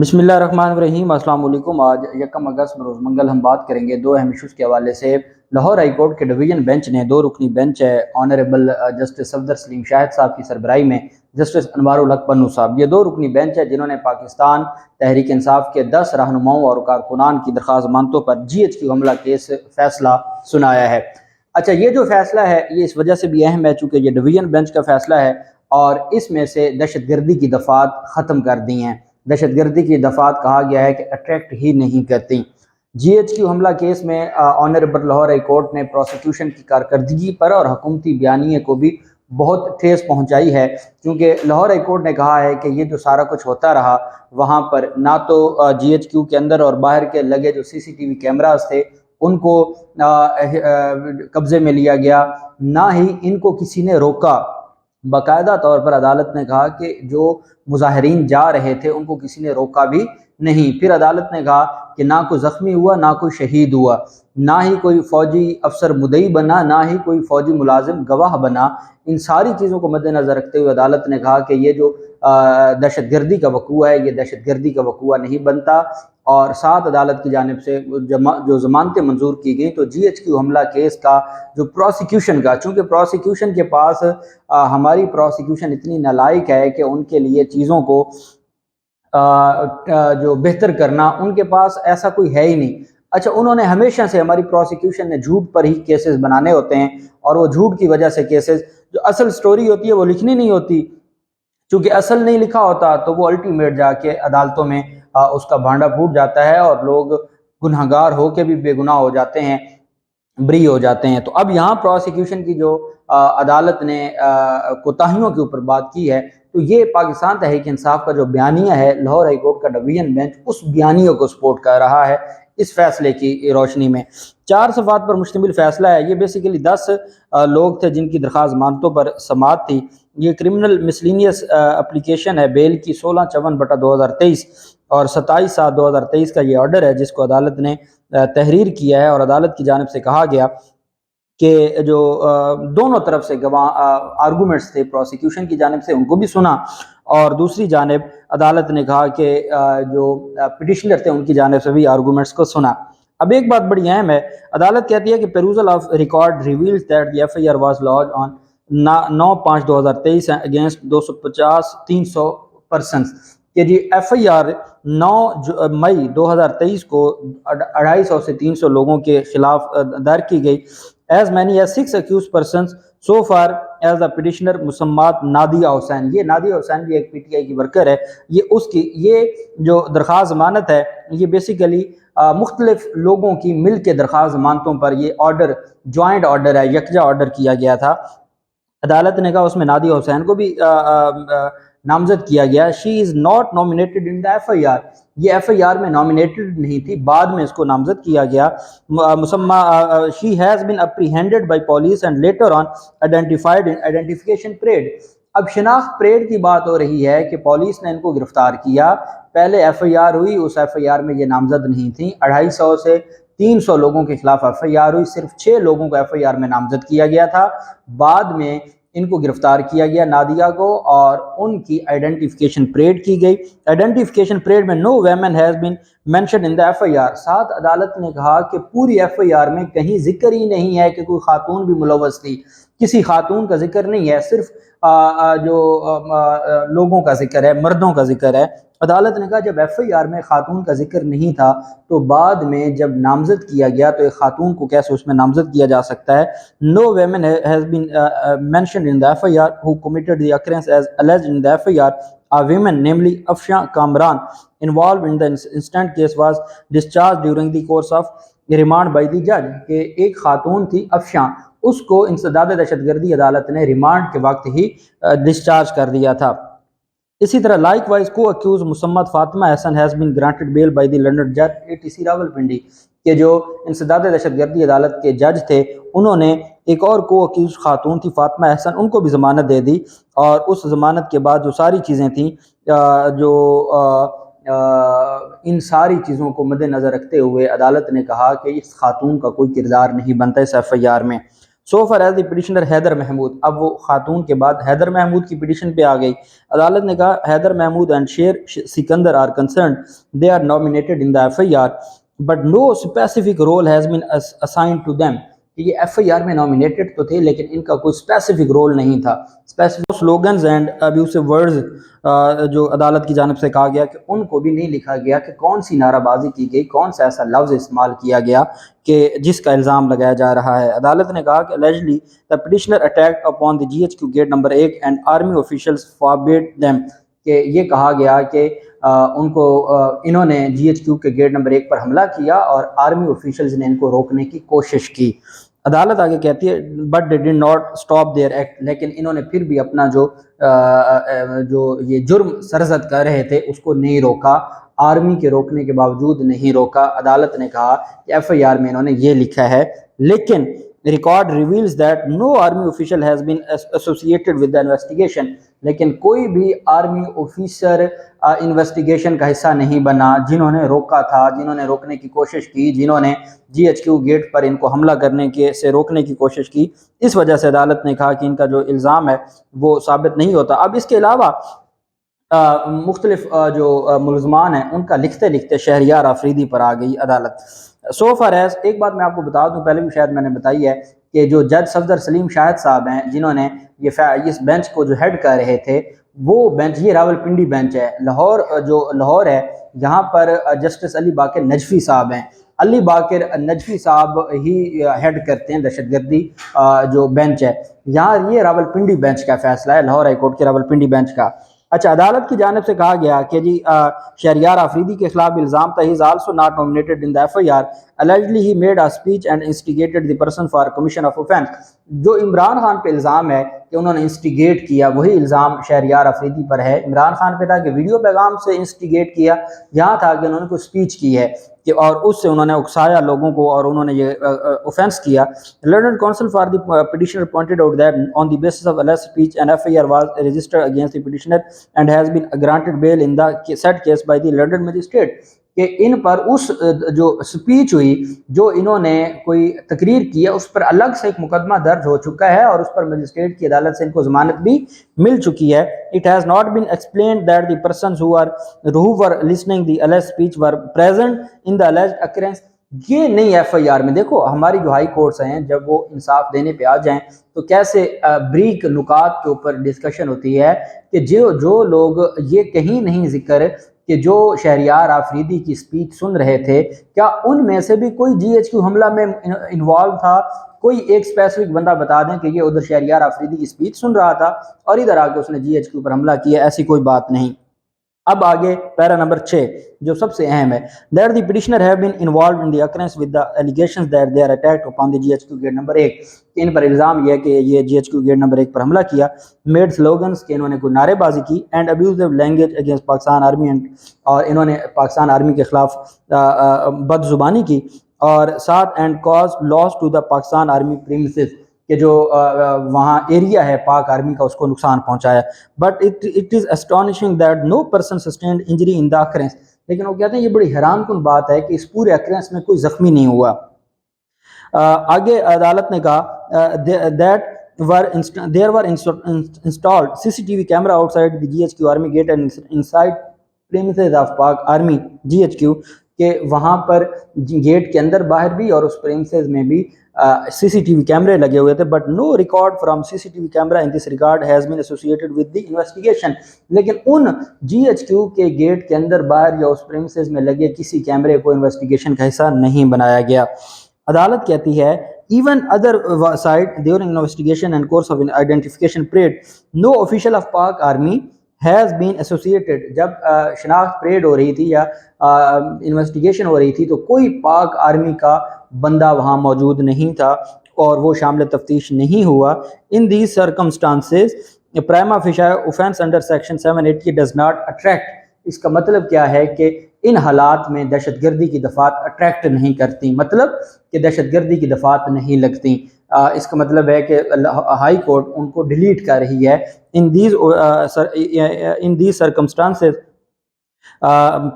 بسم اللہ الرحمن الرحیم۔ السلام علیکم۔ آج یکم اگست بروز منگل ہم بات کریں گے دو اہم ایشوز کے حوالے سے۔ لاہور ہائی کورٹ کے ڈویژن بینچ نے دو رکنی بینچ ہے آنریبل جسٹس صفدر سلیم شاہد صاحب کی سربراہی میں جسٹس انوار الحق پنو صاحب، یہ دو رکنی بینچ ہے جنہوں نے پاکستان تحریک انصاف کے 10 رہنماؤں اور کارکنان کی درخواست ضمانتوں پر GHQ حملہ کیس فیصلہ سنایا ہے۔ اچھا، یہ جو فیصلہ ہے یہ اس وجہ سے بھی اہم ہے چونکہ یہ ڈویژن بینچ کا فیصلہ ہے اور اس میں سے دہشت گردی کی دفعات ختم کر دی ہیں۔ دہشت گردی کی دفعات کہا گیا ہے کہ اٹریکٹ ہی نہیں کرتی۔ GHQ حملہ کیس میں آنریبل لاہور ہائی کورٹ نے پروسیکیوشن کی کارکردگی پر اور حکومتی بیانیے کو بھی بہت ٹھیس پہنچائی ہے، کیونکہ لاہور ہائی کورٹ نے کہا ہے کہ یہ جو سارا کچھ ہوتا رہا وہاں پر نہ تو GHQ کے اندر اور باہر کے لگے جو CCTV کیمراز تھے ان کو قبضے میں لیا گیا، نہ ہی ان کو کسی نے روکا۔ باقاعدہ طور پر عدالت نے کہا کہ جو مظاہرین جا رہے تھے ان کو کسی نے روکا بھی نہیں۔ پھر عدالت نے کہا کہ نہ کوئی زخمی ہوا، نہ کوئی شہید ہوا، نہ ہی کوئی فوجی افسر مدعی بنا، نہ ہی کوئی فوجی ملازم گواہ بنا۔ ان ساری چیزوں کو مد نظر رکھتے ہوئے عدالت نے کہا کہ یہ جو دہشت گردی کا وقوع ہے یہ دہشت گردی کا وقوع نہیں بنتا، اور ساتھ عدالت کی جانب سے جو ضمانتیں منظور کی گئیں تو GHQ حملہ کیس کا جو پروسیکیوشن کا، چونکہ پروسیکیوشن کے پاس ہماری پروسیکیوشن اتنی نالائق ہے کہ ان کے لیے چیزوں کو جو بہتر کرنا ان کے پاس ایسا کوئی ہے ہی نہیں۔ اچھا، انہوں نے ہمیشہ سے، ہماری پروسیکیوشن نے جھوٹ پر ہی کیسز بنانے ہوتے ہیں، اور وہ جھوٹ کی وجہ سے کیسز جو اصل سٹوری ہوتی ہے وہ لکھنی نہیں ہوتی، چونکہ اصل نہیں لکھا ہوتا تو وہ الٹیمیٹ جا کے عدالتوں میں اس کا بھانڈا پھوٹ جاتا ہے اور لوگ گنہگار ہو کے بھی بے گناہ ہو جاتے ہیں، بری ہو جاتے ہیں۔ تو اب یہاں پروسیکیوشن کی جو عدالت نے کوتاہیوں کے اوپر بات کی ہے تو یہ پاکستان تحریک انصاف کا جو بیانیہ ہے للاہور ہائی کورٹ کا ڈویژن بینچ اس بیانیے کو سپورٹ کر رہا ہے اس فیصلے کی روشنی میں۔ 4 صفحات پر مشتمل فیصلہ ہے۔ یہ بیسیکلی 10 لوگ تھے جن کی درخواست ضمانتوں پر سماعت تھی۔ یہ کرمنل مسلینیس اپلیکیشن ہے بیل کی 1654/2023 اور 27/7/2023 کا یہ آرڈر ہے جس کو عدالت نے تحریر کیا ہے، اور عدالت کی جانب سے کہا گیا کہ جو دونوں طرف سے گواہ آرگومنٹس تھے پروسیکیوشن کی جانب سے ان کو بھی سنا، اور دوسری جانب عدالت نے کہا کہ جو پٹیشنر تھے ان کی جانب سے بھی آرگومنٹس کو سنا۔ اب ایک بات بڑی اہم ہے، عدالت کہتی ہے کہ perusal of record reveals that the FIR was lodged on 9/5/2023 against 250-300 persons, کہ جی FIR 9 مئی 2023 کو 250 سے 300 لوگوں کے خلاف دائر کی گئی۔ As many as 6 accused persons so far as the petitioner مسمات نادیہ حسین، یہ نادیہ حسین بھی ایک PTI کی ورکر ہے، یہ جو درخواست ضمانت ہے یہ بیسیکلی مختلف لوگوں کی مل کے درخواست ضمانتوں پر یہ آرڈر جوائنٹ آرڈر ہے، یکجا آرڈر کیا گیا تھا۔ عدالت نے کہا اس میں نادیہ حسین کو بھی نامزد کیا گیا۔ She is not nominated in the FIR، یہ FIR میں نامینیٹڈ نہیں تھی، بعد میں اس کو نامزد کیا گیا۔ She has been apprehended by police and later on identified in identification parade. اب شناخت پریڈ کی بات ہو رہی ہے کہ پولیس نے ان کو گرفتار کیا، پہلے FIR ہوئی، اس FIR میں یہ نامزد نہیں تھیں، 250 سے 300 لوگوں کے خلاف FIR ہوئی، صرف 6 لوگوں کو FIR میں نامزد کیا گیا تھا، بعد میں ان کو گرفتار کیا گیا نادیہ کو، اور ان کی آئیڈینٹیفیکیشن پریڈ کی گئی۔ آئیڈینٹیفیکیشن پریڈ میں no women has been mentioned in the FIR، ساتھ عدالت نے کہا کہ پوری FIR میں کہیں ذکر ہی نہیں ہے کہ کوئی خاتون بھی ملوث تھی، کسی خاتون کا ذکر نہیں ہے، صرف جو لوگوں کا ذکر ہے، مردوں کا ذکر ہے۔ عدالت نے کہا جب FIR میں خاتون کا ذکر نہیں تھا تو بعد میں جب نامزد کیا گیا تو ایک خاتون کو کیسے اس میں نامزد کیا جا سکتا ہے۔ No women has been mentioned in the FIR who committed the occurrence as alleged in the FIR are women, namely Afshan Kamran, involved in the incident case was discharged during the course of remand by the judge، کہ ایک خاتون تھی افشاں، اس کو انسداد دہشت گردی عدالت نے ریمانڈ کے وقت ہی ڈسچارج کر دیا تھا۔ اسی طرح لائک وائز کو اکیوز مسمت Fatima Ahsan has been granted bail by the learned جج ATC راولپنڈی، کہ جو انسداد دہشت گردی عدالت کے جج تھے انہوں نے ایک اور کو اکیوز خاتون تھی فاطمہ احسن، ان کو بھی ضمانت دے دی، اور اس ضمانت کے بعد جو ساری چیزیں تھیں جو ان ساری چیزوں کو مد نظر رکھتے ہوئے عدالت نے کہا کہ اس خاتون کا کوئی کردار نہیں بنتا اس FIR میں۔ So far as the petitioner Haider Mahmood, اب وہ خاتون کے بعد حیدر محمود کی پٹیشن پہ آ گئی. عدالت نے کہا Haider Mahmood and Sher Sikandar are concerned, they are nominated in the F I R but no specific role has been assigned to them, کہ یہ ایف آئی آر میں نامینیٹڈ تو تھے لیکن ان کا کوئی اسپیسیفک رول نہیں تھا. اسپیسیفک سلوگنز اینڈ ابیوسو ورڈز جو عدالت کی جانب سے کہا گیا کہ ان کو بھی نہیں لکھا گیا کہ کون سی نعرہ بازی کی گئی، کون سا ایسا لفظ استعمال کیا گیا کہ جس کا الزام لگایا جا رہا ہے. عدالت نے کہا کہ allegedly the petitioner attacked upon the GHQ gate number 1 and army officials forbade them، کہ یہ کہا گیا کہ ان کو انہوں نے جی ایچ کیو کے گیٹ نمبر 1 پر حملہ کیا اور آرمی آفیشلز نے ان کو روکنے کی کوشش کی. عدالت آگے کہتی ہے but they did not stop there act, لیکن انہوں نے پھر بھی اپنا جو یہ جرم سرزد کر رہے تھے اس کو نہیں روکا، آرمی کے روکنے کے باوجود نہیں روکا. عدالت نے کہا کہ ایف آئی آر میں انہوں نے یہ لکھا ہے لیکن record reveals that no army official has been associated with the investigation, لیکن کوئی بھی آرمی آفیسر انویسٹیگیشن کا حصہ نہیں بنا جنہوں نے روکا تھا، جنہوں نے روکنے کی کوشش کی، جنہوں نے جی ایچ کیو گیٹ پر ان کو حملہ کرنے کے سے روکنے کی کوشش کی. اس وجہ سے عدالت نے کہا کہ ان کا جو الزام ہے وہ ثابت نہیں ہوتا. اب اس کے علاوہ مختلف جو ملزمان ہیں ان کا لکھتے لکھتے شہریار آفریدی پر آ گئی عدالت. سو فار ایز ایک بات میں آپ کو بتا دوں، پہلے بھی شاید میں نے بتائی ہے کہ جو جج صفدر سلیم شاہد صاحب ہیں جنہوں نے اس بینچ کو جو ہیڈ کر رہے تھے، وہ بینچ یہ راول پنڈی بینچ ہے لاہور ہے، یہاں پر جسٹس علی باقر نجفی صاحب ہیں. علی باقر نجفی صاحب ہی ہیڈ کرتے ہیں دہشت گردی جو بینچ ہے. یہاں یہ راول پنڈی بینچ کا فیصلہ ہے، لاہور ہائی کورٹ کے راول پنڈی بینچ کا. اچھا، عدالت کی جانب سے کہا گیا کہ جی شہریار آفریدی کے خلاف الزام تھا، he is also not nominated in the FIR. Allegedly he made a speech and instigated the person for commission of offense. جو عمران خان پہ الزام ہے کہ انہوں نے انسٹیگیٹ کیا، وہی الزام شہریار آفریدی پر ہے. عمران خان پہ تھا کہ ویڈیو پیغام سے انسٹیگیٹ کیا، یہاں تھا کہ انہوں نے کوئی اسپیچ کی ہے کہ اور اس سے انہوں نے اکسایا لوگوں کو اور انہوں نے یہ اوفینس کیا. London Counsel for the petitioner pointed out that on the basis of alleged speech an FIR was registered against the petitioner and has been granted bail in the said case by the London magistrate. کہ ان پر اس جو speech ہوئی جو انہوں نے کوئی تقریر کی ہے اس پر الگ سے ایک مقدمہ درج ہو چکا ہے اور اس پر مجسٹریٹ کی عدالت سے ان کو ضمانت بھی مل چکی ہے. It has not been explained that the persons who were listening the alleged speech were present in the alleged occurrence. یہ نہیں ایف آئی آر میں. دیکھو ہماری جو ہائی کورٹس ہیں جب وہ انصاف دینے پہ آ جائیں تو کیسے بریک نکات کے اوپر ڈسکشن ہوتی ہے کہ جو لوگ یہ کہیں نہیں ذکر کہ جو شہریار آفریدی کی سپیچ سن رہے تھے کیا ان میں سے بھی کوئی جی ایچ کیو حملہ میں انوالو تھا. کوئی ایک اسپیسیفک بندہ بتا دیں کہ یہ ادھر شہریار آفریدی کی سپیچ سن رہا تھا اور ادھر آ کے اس نے جی ایچ کیو پر حملہ کیا، ایسی کوئی بات نہیں. اب آگے پیرا نمبر 6 جو سب سے اہم ہے، that the petitioner have been involved in the occurrence with the allegations that they are attacked upon the GHQ gate number 1. ان پر الزام یہ ہے کہ یہ G H Q gate number 1 پر حملہ کیا، made slogans کہ انہوں نے کوئی نعرے بازی کی and abusive language against Pakistan army اور انہوں نے پاکستان آرمی کے خلاف بد زبانی کی، اور ساتھ and caused loss to the Pakistan army premises کہ جو وہاں ایریا ہے پاک آرمی کا اس کو نقصان پہنچایا. But it is اسٹانشنگ that no person sustained injury in the occurrence. لیکن وہ کہتے ہیں یہ بڑی حیران کن بات ہے کہ اس پورے اکرنس میں کوئی زخمی نہیں ہوا. آگے عدالت نے کہا that there were installed CCTV camera outside the GHQ army gate and inside premises of Pak Army GHQ کہ وہاں پر گیٹ کے اندر باہر بھی اور اس پریمسز میں بھی سی سی ٹی وی کیمرے لگے ہوئے تھے. But no record from C C T V camera in this regard has been associated with the investigation. لیکن ان جی ایچ کیو کے گیٹ کے اندر باہر یا اس پریمسز میں لگے کسی کیمرے کو انویسٹیگیشن کا حصہ نہیں بنایا گیا. عدالت کہتی ہے even other side during investigation and course of identification parade no official of Pak Army has been associated. جب شناخت پریڈ ہو رہی تھی یا انویسٹیگیشن ہو رہی تھی تو کوئی پاک آرمی کا بندہ وہاں موجود نہیں تھا اور وہ شامل تفتیش نہیں ہوا. in these circumstances prima facie offense under section 780 does not attract. اس کا مطلب کیا ہے کہ ان حالات میں دہشت گردی کی دفعات اٹریکٹ نہیں کرتی، مطلب کہ دہشت گردی کی دفعات نہیں لگتی. اس کا مطلب ہے کہ ہائی کورٹ ان کو ڈیلیٹ کر رہی ہے. in these circumstances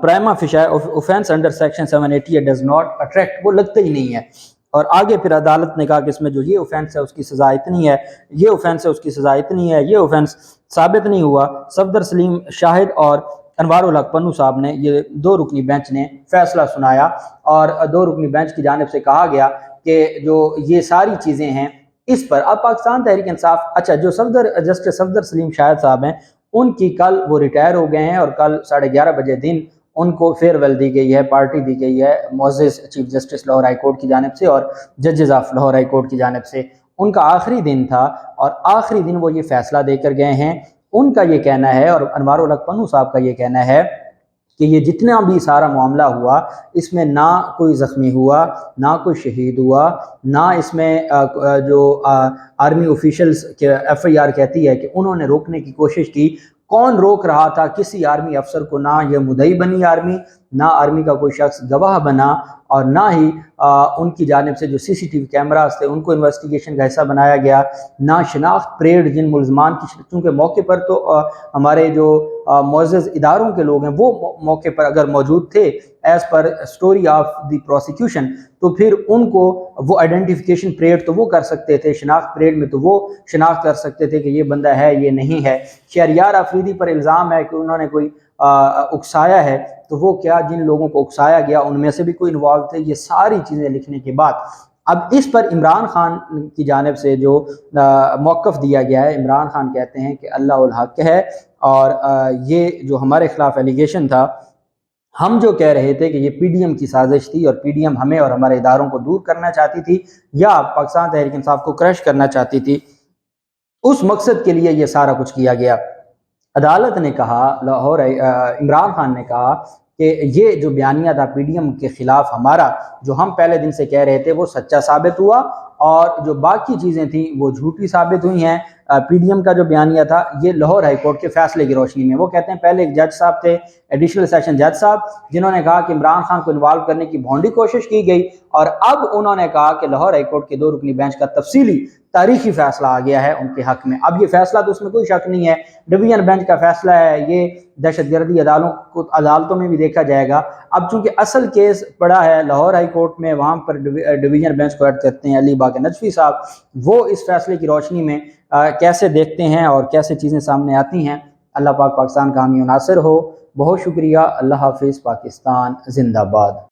prima facie offense under section 780 does not attract. وہ لگتا ہی نہیں ہے. اور آگے پھر عدالت نے کہا کہ اس میں جو یہ اوفینس ہے اس کی سزا اتنی ہے، یہ اوفینس ہے اس کی سزا اتنی ہے، یہ اوفینس ثابت نہیں ہوا۔ صفدر سلیم شاہد اور انوار الحق پنو صاحب نے، یہ 2 رکنی بینچ نے فیصلہ سنایا، اور 2 رکنی بینچ کی جانب سے کہا گیا کہ جو یہ ساری چیزیں ہیں اس پر اب پاکستان تحریک انصاف، اچھا جو جسٹس صفدر سلیم شاہد صاحب ہیں ان کی کل وہ ریٹائر ہو گئے ہیں، اور کل 11:30 بجے دن ان کو فیئر ویل دی گئی ہے، پارٹی دی گئی ہے معزز chief justice Lahore high court کی جانب سے اور ججز آف لاہور ہائی کورٹ کی جانب سے۔ ان کا آخری دن تھا اور آخری دن وہ یہ فیصلہ دے کر گئے ہیں۔ ان کا یہ کہنا ہے، اور انوار الحق پنو صاحب کا یہ کہنا ہے کہ یہ جتنا بھی سارا معاملہ ہوا اس میں نہ کوئی زخمی ہوا، نہ کوئی شہید ہوا، نہ اس میں جو آرمی آفیشلز کے FIR کہتی ہے کہ انہوں نے روکنے کی کوشش کی، کون روک رہا تھا؟ کسی آرمی افسر کو، نہ یہ مدعی بنی آرمی، نہ آرمی کا کوئی شخص گواہ بنا، اور نہ ہی ان کی جانب سے جو CCTV کیمراز تھے ان کو انویسٹیگیشن کا حصہ بنایا گیا، نہ شناخت پریڈ جن ملزمان کی، چونکہ موقع پر تو ہمارے جو معزز اداروں کے لوگ ہیں وہ موقع پر اگر موجود تھے as per story of the prosecution, تو پھر ان کو وہ آئیڈینٹیفیکیشن پریڈ تو وہ کر سکتے تھے، شناخت پریڈ میں تو وہ شناخت کر سکتے تھے کہ یہ بندہ ہے یہ نہیں ہے۔ شہریار آفریدی پر الزام ہے کہ انہوں نے کوئی اکسایا ہے، تو وہ کیا جن لوگوں کو اکسایا گیا ان میں سے بھی کوئی انوالو تھے؟ یہ ساری چیزیں لکھنے کے بعد اب اس پر عمران خان کی جانب سے جو موقف دیا گیا ہے، عمران خان کہتے ہیں کہ اللہ الحق ہے، اور یہ جو ہمارے خلاف ایلیگیشن تھا، ہم جو کہہ رہے تھے کہ یہ PDM کی سازش تھی اور PDM ہمیں اور ہمارے اداروں کو دور کرنا چاہتی تھی یا پاکستان تحریک انصاف کو کرش کرنا چاہتی تھی، اس مقصد کے لیے یہ سارا کچھ کیا گیا۔ عدالت نے کہا، عمران خان نے کہا کہ یہ جو بیانیہ تھا PDM کے خلاف ہمارا، جو ہم پہلے دن سے کہہ رہے تھے وہ سچا ثابت ہوا، اور جو باقی چیزیں تھیں وہ جھوٹی ثابت ہوئی ہیں۔ PDM کا جو بیانیہ تھا یہ لاہور ہائی کورٹ کے فیصلے کی روشنی میں، وہ کہتے ہیں پہلے ایک جج صاحب تھے، ایڈیشنل سیشن جج صاحب، جنہوں نے کہا کہ عمران خان کو انوالو کرنے کی بھونڈی کوشش کی گئی، اور اب انہوں نے کہا کہ لاہور ہائی کورٹ کے 2 رکنی بینچ کا تفصیلی تاریخی فیصلہ آ گیا ہے ان کے حق میں۔ اب یہ فیصلہ تو اس میں کوئی شک نہیں ہے، ڈویژن بینچ کا فیصلہ ہے، یہ دہشت گردی عدالتوں میں بھی دیکھا جائے گا۔ اب چونکہ اصل کیس پڑا ہے لاہور ہائی کورٹ میں، وہاں پر ڈویژن بینچ کو ایڈ کرتے ہیں علی باقر نجفی صاحب، وہ اس فیصلے کی روشنی میں کیسے دیکھتے ہیں اور کیسے چیزیں سامنے آتی ہیں۔ اللہ پاک پاکستان کا حامی و ناصر ہو۔ بہت شکریہ۔ اللہ حافظ۔ پاکستان زندہ باد۔